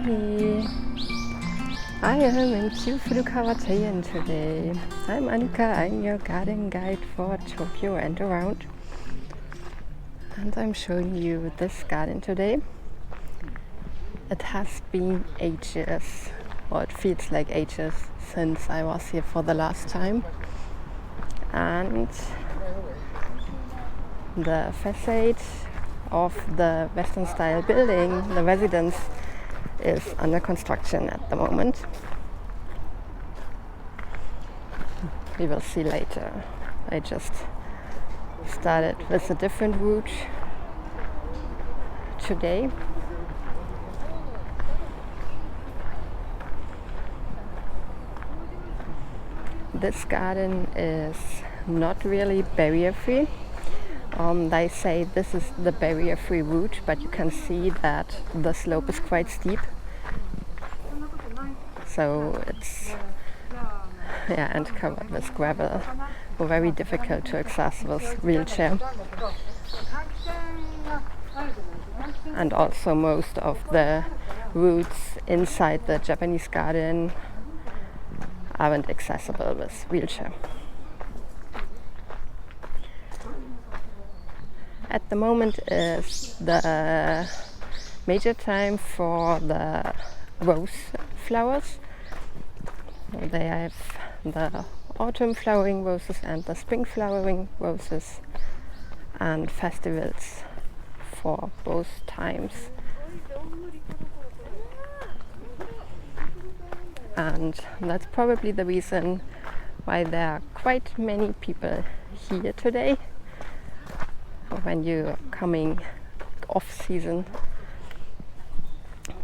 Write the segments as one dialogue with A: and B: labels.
A: Hi! I am in Kyu Furukawa Garden today. I'm Annika, I'm your garden guide for Tokyo and around. And I'm showing you this garden today. It has been ages, or it feels like ages, since I was here for the last time. And the facade of the Western style building, the residence, is under construction at the moment. We will see later. I just started with a different route today. This garden is not really barrier free. They say this is the barrier free route, but you can see that the slope is quite steep. So it's and covered with gravel, very difficult to access with wheelchair. And also most of the routes inside the Japanese garden aren't accessible with wheelchair. At the moment is the major time for the rose flowers. They have the autumn flowering roses and the spring flowering roses, and festivals for both times. And that's probably the reason why there are quite many people here today. When you're coming off season,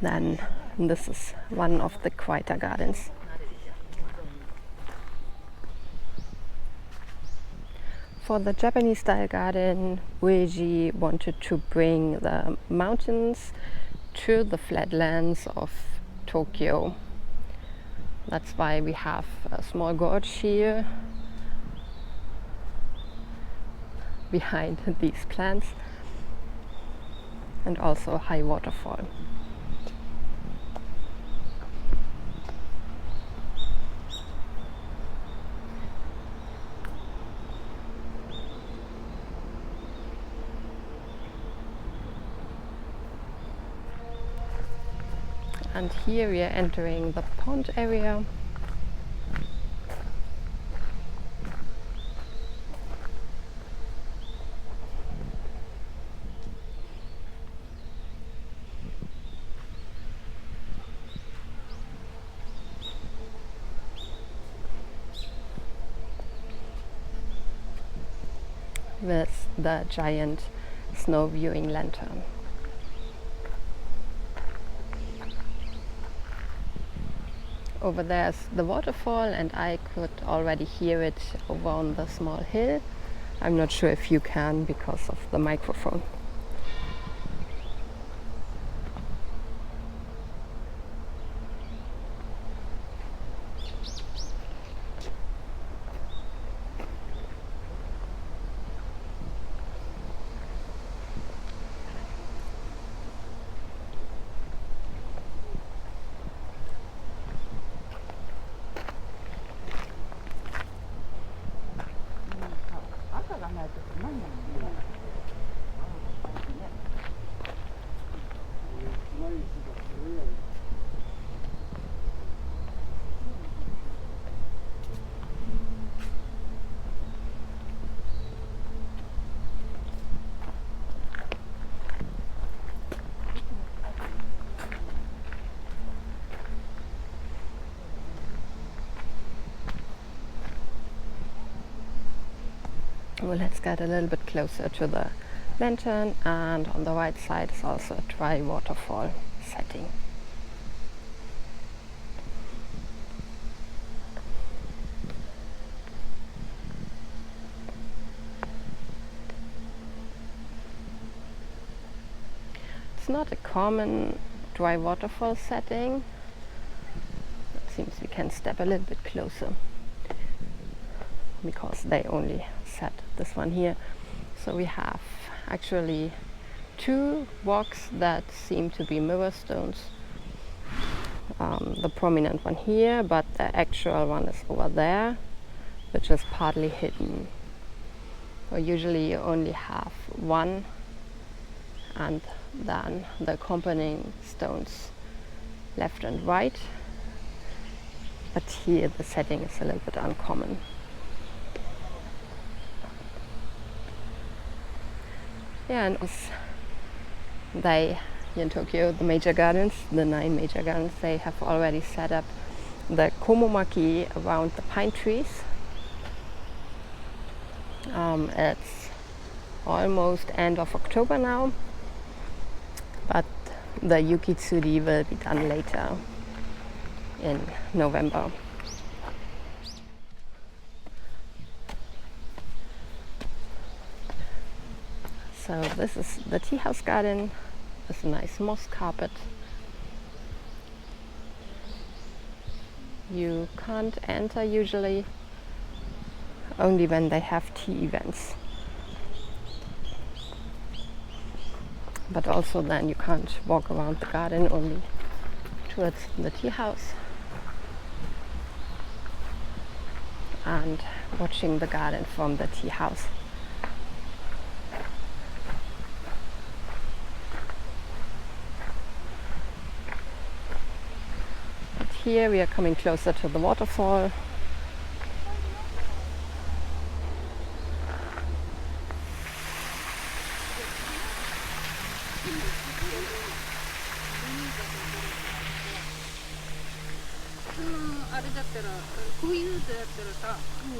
A: then this is one of the quieter gardens. For the Japanese style garden, Ueji wanted to bring the mountains to the flatlands of Tokyo. That's why we have a small gorge here behind these plants, and also a high waterfall. And here we are entering the pond area. With the giant snow viewing lantern. Over there's the waterfall, and I could already hear it over on the small hill. I'm not sure if you can because of the microphone. Well, let's get a little bit closer to the lantern, and on the right side is also a dry waterfall setting. It's not a common dry waterfall setting. It seems we can step a little bit closer because they only set this one here. So we have actually two rocks that seem to be mirror stones, the prominent one here, but the actual one is over there, which is partly hidden. So usually you only have one, and then the accompanying stones left and right. But here the setting is a little bit uncommon. Yeah, and they, here in Tokyo, the major gardens, the 9 major gardens, they have already set up the komomaki around the pine trees. It's almost end of October now, but the yukitsuri will be done later in November. So this is the tea house garden. It's a nice moss carpet. You can't enter usually, only when they have tea events. But also then you can't walk around the garden, only towards the tea house and watching the garden from the tea house. But here we are coming closer to the waterfall.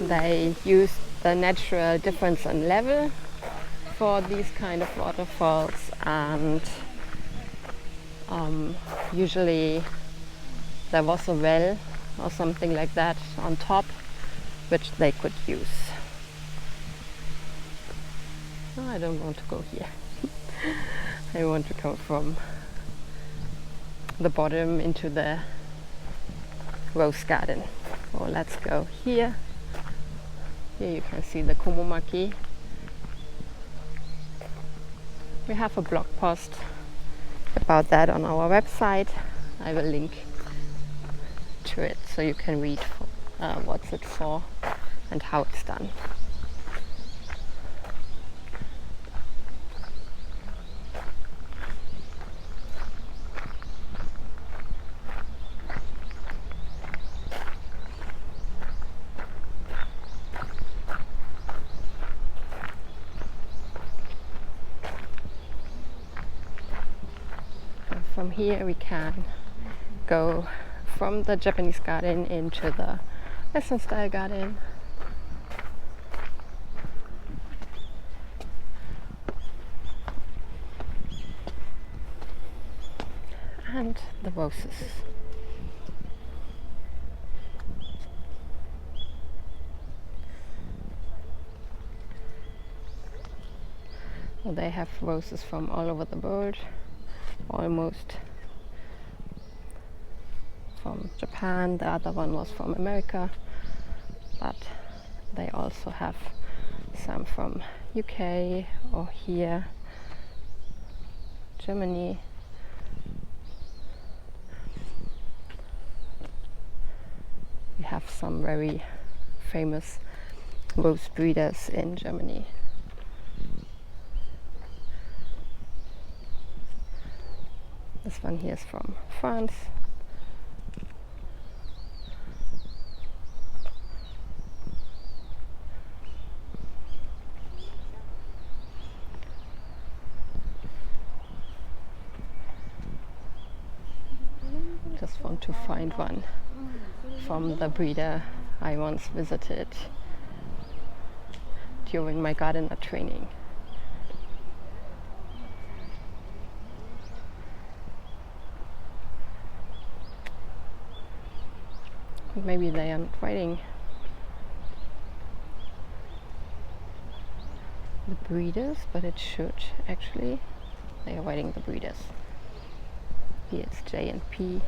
A: They use the natural difference in level for these kind of waterfalls, and usually there was a well or something like that on top which they could use. No, I don't want to go here. I want to come from the bottom into the rose garden. So let's go here. Here you can see the komomaki. We have a blog post about that on our website. I will link to it so you can read what's it for and how it's done. From here we can go from the Japanese garden into the Western style garden. And the roses. Well, they have roses from all over the world. Almost from Japan, the other one was from America, but they also have some from UK or here, Germany. We have some very famous rose breeders in Germany. This one here is from France. Just want to find one from the breeder I once visited during my gardener training. Maybe they are not writing the breeders, but it should actually. They are writing the breeders. Here it's J and P.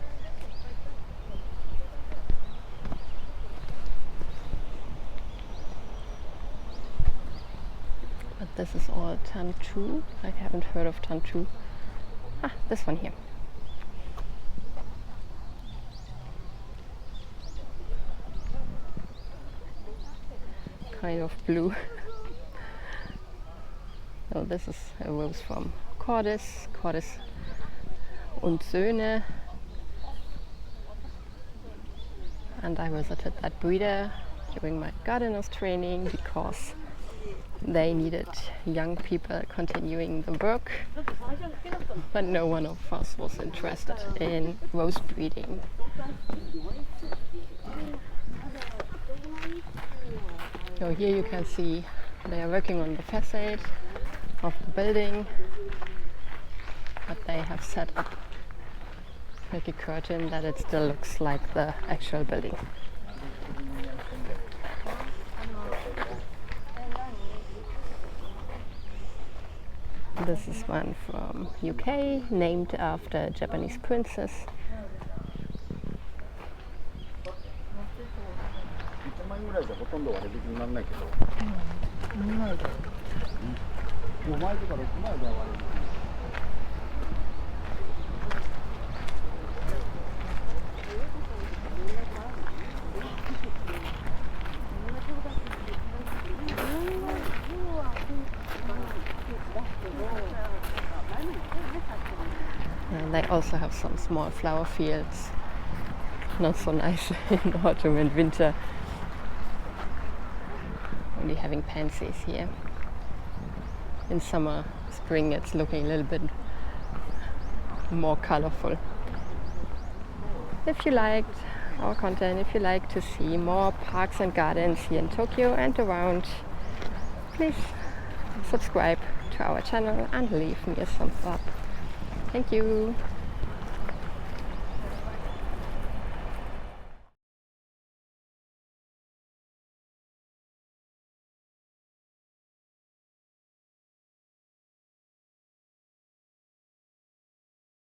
A: But this is all Tantu. I haven't heard of Tantu. Ah, this one here. kind of blue. So this is a rose from Cordis und Söhne. And I visited that breeder during my gardener's training because they needed young people continuing the work, but no one of us was interested in rose breeding. So here you can see they are working on the facade of the building, but they have set up like a curtain that it still looks like the actual building. This is one from UK, named after a Japanese princess. And they also have some small flower fields. Not so nice in autumn and winter. Only having pansies here. In summer, spring, it's looking a little bit more colorful. If you liked our content, if you like to see more parks and gardens here in Tokyo and around, please subscribe to our channel and leave me a thumbs up. Thank you.